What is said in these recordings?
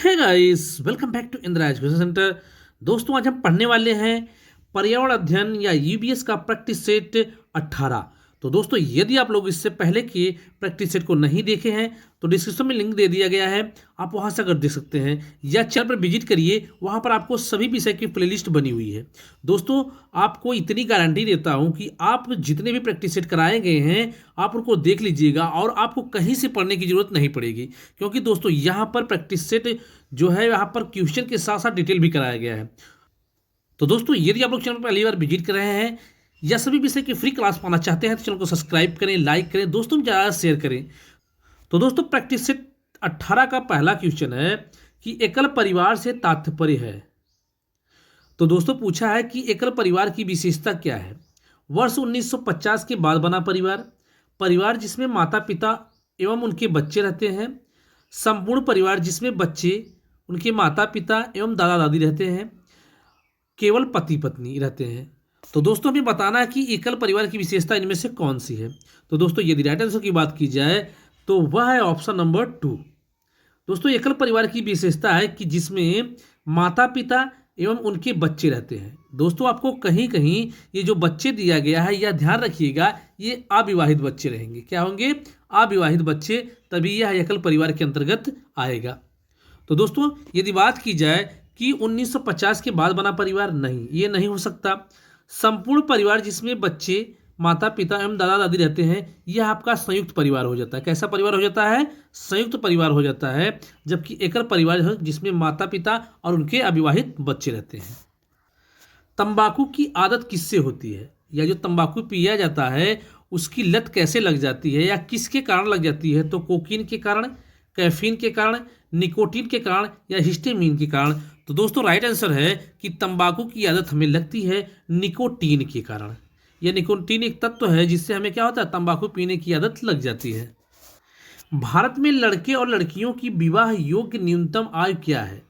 है guys, welcome back to Indira education centre. दोस्तों, आज हम पढ़ने वाले हैं पर्यावरण अध्ययन या यूबीएस का प्रैक्टिस सेट 18। तो दोस्तों, यदि आप लोग इससे पहले के प्रैक्टिस सेट को नहीं देखे हैं तो डिस्क्रिप्शन में लिंक दे दिया गया है, आप वहां से अगर देख सकते हैं, या चैनल पर विजिट करिए, वहां पर आपको सभी विषय की प्लेलिस्ट बनी हुई है। दोस्तों, आपको इतनी गारंटी देता हूं कि आप जितने भी प्रैक्टिस सेट कराए गए हैं आप उनको देख लीजिएगा और आपको कहीं से पढ़ने की जरूरत नहीं पड़ेगी, क्योंकि दोस्तों यहाँ पर प्रैक्टिस सेट जो है यहाँ पर क्वेश्चन के साथ साथ डिटेल भी कराया गया है। तो दोस्तों, यदि आप लोग चैनल पर पहली बार विजिट कर रहे हैं या सभी विषय की फ्री क्लास पाना चाहते हैं तो चैनल को सब्सक्राइब करें, लाइक करें, दोस्तों में ज़्यादा शेयर करें। तो दोस्तों, प्रैक्टिस सेट 18 का पहला क्वेश्चन है कि एकल परिवार से तात्पर्य है। तो दोस्तों, पूछा है कि एकल परिवार की विशेषता क्या है। वर्ष 1950 के बाद बना परिवार, परिवार जिसमें माता पिता एवं उनके बच्चे रहते हैं, संपूर्ण परिवार जिसमें बच्चे, उनके माता पिता एवं दादा दादी रहते हैं, केवल पति पत्नी रहते हैं। तो दोस्तों, हमें बताना है कि एकल परिवार की विशेषता इनमें से कौन सी है। तो दोस्तों, यदि राइट आंसर की बात की जाए तो वह है ऑप्शन नंबर 2। दोस्तों, एकल परिवार की विशेषता है कि जिसमें माता पिता एवं उनके बच्चे रहते हैं। दोस्तों, आपको कहीं कहीं ये जो बच्चे दिया गया है, यह ध्यान रखिएगा, ये अविवाहित बच्चे रहेंगे। क्या होंगे? अविवाहित बच्चे, तभी यह एकल परिवार के अंतर्गत आएगा। तो दोस्तों, यदि बात की जाए कि 1950 के बाद बना परिवार, नहीं, ये नहीं हो सकता। संपूर्ण परिवार जिसमें बच्चे, माता पिता एवं दादा दादी रहते हैं, यह आपका संयुक्त परिवार हो जाता है। कैसा परिवार हो जाता है? संयुक्त परिवार हो जाता है। जबकि एकल परिवार है जिसमें माता पिता और उनके अविवाहित बच्चे रहते हैं। तंबाकू की आदत किससे होती है, या जो तंबाकू पिया जाता है उसकी लत कैसे लग जाती है या किसके कारण लग जाती है? तो कोकीन के कारण, कैफीन के कारण, निकोटीन के कारण या हिस्टामिन के कारण। तो दोस्तों, राइट आंसर है कि तंबाकू की आदत हमें लगती है निकोटीन के कारण। यह निकोटीन एक तत्व है जिससे हमें क्या होता है? तंबाकू पीने की आदत लग जाती है। भारत में लड़के और लड़कियों की विवाह योग्य न्यूनतम आयु क्या है?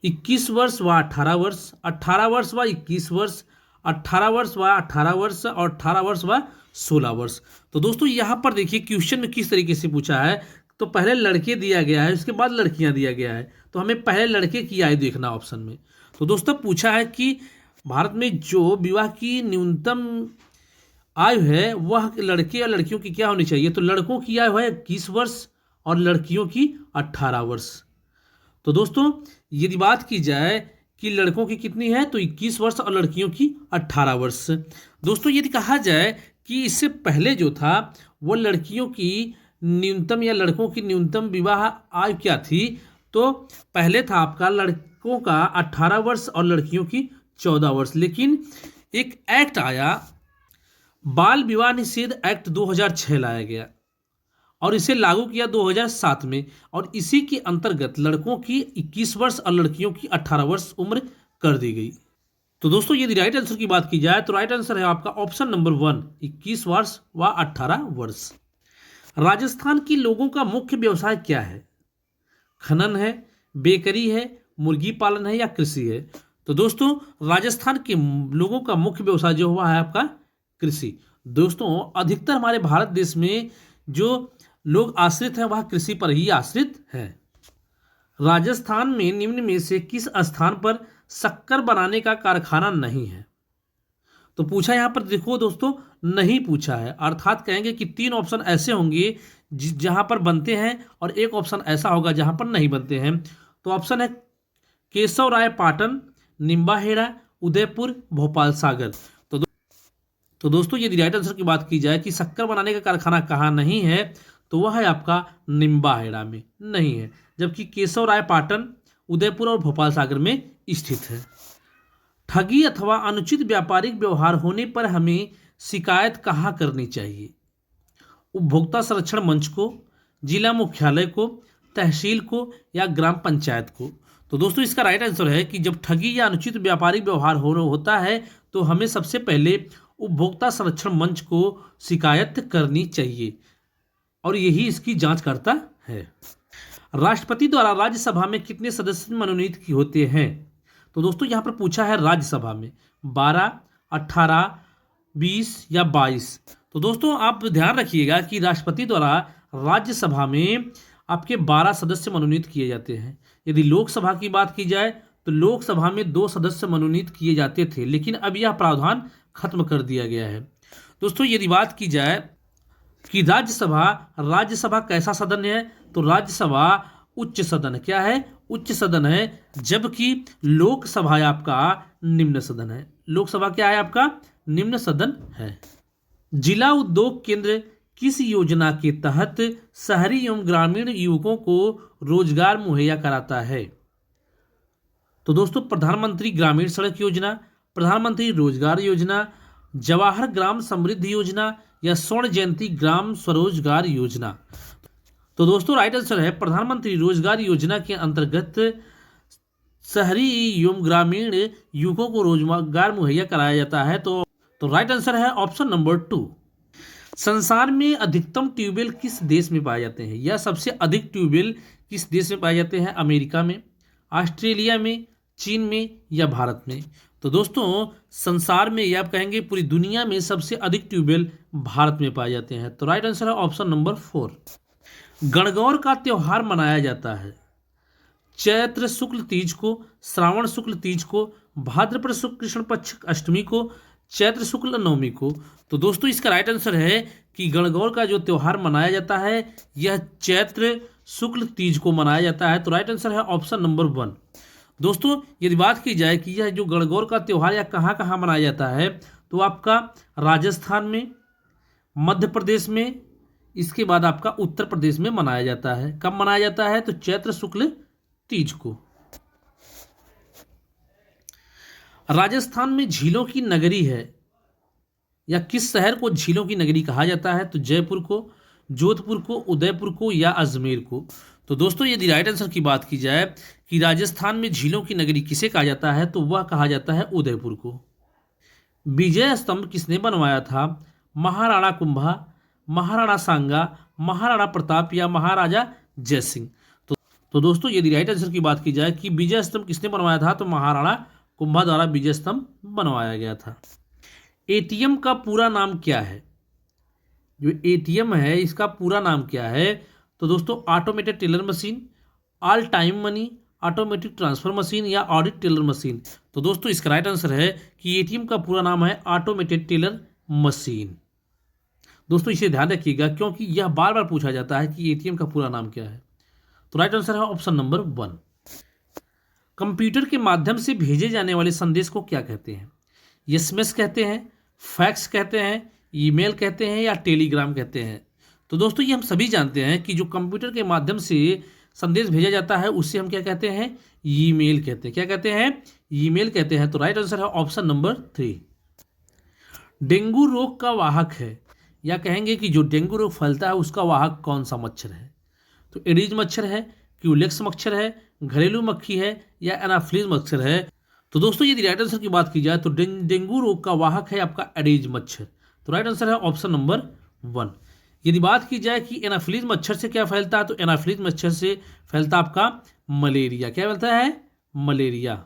21 वर्ष व 18 वर्ष, 18 वर्ष व 21 वर्ष, 18 वर्ष व 18 वर्ष और 18 वर्ष व 16 वर्ष। तो दोस्तों, यहाँ पर देखिए क्वेश्चन में किस तरीके से पूछा है। तो पहले लड़के दिया गया है, उसके बाद लड़कियां दिया गया है, तो हमें पहले लड़के की आयु देखना ऑप्शन में। तो दोस्तों, पूछा है कि भारत में जो विवाह की न्यूनतम आयु है वह लड़के और लड़कियों की क्या होनी चाहिए? तो लड़कों की आयु है 21 वर्ष और लड़कियों की 18 वर्ष। तो दोस्तों, यदि बात की जाए कि लड़कों की कितनी है, तो 21 वर्ष और लड़कियों की 18 वर्ष। दोस्तों, यदि कहा जाए कि इससे पहले जो था वो लड़कियों की न्यूनतम या लड़कों की न्यूनतम विवाह आयु क्या थी, तो पहले था आपका लड़कों का 18 वर्ष और लड़कियों की 14 वर्ष। लेकिन एक एक्ट आया, बाल विवाह निषेध एक्ट 2006 लाया गया और इसे लागू किया 2007 में, और इसी के अंतर्गत लड़कों की 21 वर्ष और लड़कियों की 18 वर्ष उम्र कर दी गई। तो दोस्तों, यदि राइट आंसर की बात की जाए तो राइट आंसर है आपका ऑप्शन नंबर 1, 21 वर्ष व 18 वर्ष। राजस्थान के लोगों का मुख्य व्यवसाय क्या है? खनन है, बेकरी है, मुर्गी पालन है या कृषि है? तो दोस्तों, राजस्थान के लोगों का मुख्य व्यवसाय जो हुआ है आपका कृषि। दोस्तों, अधिकतर हमारे भारत देश में जो लोग आश्रित हैं वह कृषि पर ही आश्रित है। राजस्थान में निम्न में से किस स्थान पर शक्कर बनाने का कारखाना नहीं है? तो पूछा यहां पर देखो दोस्तों, नहीं पूछा है, अर्थात कहेंगे कि 3 ऑप्शन ऐसे होंगे जहां पर बनते हैं और एक ऑप्शन ऐसा होगा जहां पर नहीं बनते हैं। तो ऑप्शन है केशव राय पाटन, निम्बाहेड़ा, उदयपुर, भोपाल सागर। तो दोस्तों, यदि राइट आंसर की बात की जाए कि शक्कर बनाने का कारखाना कहाँ नहीं है, तो वह है आपका निम्बाहेड़ा में नहीं है, जबकि केशव राय पाटन, उदयपुर और भोपाल सागर में स्थित है। ठगी अथवा अनुचित व्यापारिक व्यवहार होने पर हमें शिकायत कहाँ करनी चाहिए? उपभोक्ता संरक्षण मंच को, जिला मुख्यालय को, तहसील को या ग्राम पंचायत को? तो दोस्तों, इसका राइट आंसर है कि जब ठगी या अनुचित व्यापारिक व्यवहार होता है तो हमें सबसे पहले उपभोक्ता संरक्षण मंच को शिकायत करनी चाहिए और यही इसकी जांच करता है। राष्ट्रपति द्वारा राज्यसभा में कितने सदस्य मनोनीत होते हैं? तो दोस्तों, यहाँ पर पूछा है राज्यसभा में 12, 18, 20 या 22। तो दोस्तों, आप ध्यान रखिएगा कि राष्ट्रपति द्वारा राज्यसभा में आपके 12 सदस्य मनोनीत किए जाते हैं। यदि लोकसभा की बात की जाए तो लोकसभा में 2 सदस्य मनोनीत किए जाते थे, लेकिन अब यह प्रावधान खत्म कर दिया गया है। दोस्तों यदि बात की जाए कि राज्यसभा कैसा सदन है, तो राज्यसभा उच्च सदन है। क्या है? उच्च सदन है, जबकि लोकसभा आपका निम्न सदन है। लोकसभा क्या है? आपका निम्न सदन है। जिला उद्योग केंद्र किस योजना के तहत शहरी एवं ग्रामीण युवकों को रोजगार मुहैया कराता है? तो दोस्तों प्रधानमंत्री ग्रामीण सड़क योजना, प्रधानमंत्री रोजगार योजना, जवाहर ग्राम समृद्धि योजना या स्वर्ण जयंती ग्राम स्वरोजगार योजना। तो दोस्तों राइट आंसर है प्रधानमंत्री रोजगार योजना के अंतर्गत शहरी एवं ग्रामीण युवकों को रोजगार मुहैया कराया जाता है। तो राइट आंसर है ऑप्शन नंबर 2। संसार में अधिकतम ट्यूबवेल किस देश में पाए जाते हैं? या सबसे अधिक ट्यूबवेल किस देश में पाए जाते हैं? अमेरिका में, ऑस्ट्रेलिया में, चीन में या भारत में? तो दोस्तों संसार में या आप कहेंगे पूरी दुनिया में सबसे अधिक ट्यूबवेल भारत में पाए जाते हैं। तो राइट आंसर है ऑप्शन नंबर 4। गणगौर का त्योहार मनाया जाता है चैत्र शुक्ल तीज को, श्रावण शुक्ल तीज को, भाद्रपद शुक्ल कृष्ण पक्ष अष्टमी को, चैत्र शुक्ल नवमी को। तो दोस्तों इसका राइट आंसर है कि गणगौर का जो त्योहार मनाया जाता है यह चैत्र शुक्ल तीज को मनाया जाता है। तो राइट आंसर है ऑप्शन नंबर 1। दोस्तों यदि बात की जाए कि यह जो गणगौर का त्योहार या कहाँ कहाँ मनाया जाता है, तो आपका राजस्थान में, मध्य प्रदेश में, इसके बाद आपका उत्तर प्रदेश में मनाया जाता है। कब मनाया जाता है? तो चैत्र शुक्ल तीज को। राजस्थान में झीलों की नगरी है या किस शहर को झीलों की नगरी कहा जाता है? तो जयपुर को, जोधपुर को, उदयपुर को या अजमेर को? तो दोस्तों यदि राइट आंसर की बात की जाए कि राजस्थान में झीलों की नगरी किसे कहा जाता है, तो वह कहा जाता है उदयपुर को। विजय स्तंभ किसने बनवाया था? महाराणा कुंभा, महाराणा सांगा, महाराणा प्रताप या महाराजा जयसिंह? तो दोस्तों यदि राइट आंसर की बात की जाए कि विजय स्तंभ किसने बनवाया था, तो महाराणा कुंभा द्वारा विजय स्तंभ बनवाया गया था। एटीएम का पूरा नाम क्या है? जो एटीएम है इसका पूरा नाम क्या है? तो दोस्तों automated teller machine, all time money, automatic transfer machine या ऑडिट टेलर मशीन? तो दोस्तों इसका राइट आंसर है कि एटीएम का पूरा नाम है ऑटोमेटेड टेलर मशीन। दोस्तों इसे ध्यान रखिएगा क्योंकि यह बार बार पूछा जाता है कि एटीएम का पूरा नाम क्या है। तो राइट आंसर है ऑप्शन नंबर 1। कंप्यूटर के माध्यम से भेजे जाने वाले संदेश को क्या कहते हैं? एसएमएस कहते हैं, फैक्स कहते हैं, ईमेल कहते हैं या टेलीग्राम कहते हैं? तो दोस्तों ये हम सभी जानते हैं कि जो कंप्यूटर के माध्यम से संदेश भेजा जाता है उससे हम क्या कहते हैं? ईमेल कहते हैं। क्या कहते हैं? ईमेल कहते हैं। तो राइट आंसर है ऑप्शन नंबर 3। डेंगू रोग का वाहक है या कहेंगे कि जो डेंगू रोग फैलता है उसका वाहक कौन सा मच्छर है? तो एडीज मच्छर है, क्यूलेक्स मच्छर है, घरेलू मक्खी है या एनाफ्लीज मच्छर है? तो दोस्तों यदि राइट आंसर की बात की जाए तो डेंगू रोग का वाहक है आपका एडीज मच्छर। तो राइट आंसर है ऑप्शन नंबर 1। यदि बात की जाए कि एनाफ्लीज मच्छर से क्या फैलता है, तो एनाफ्लीज मच्छर से फैलता आपका मलेरिया। क्या फैलता है? मलेरिया।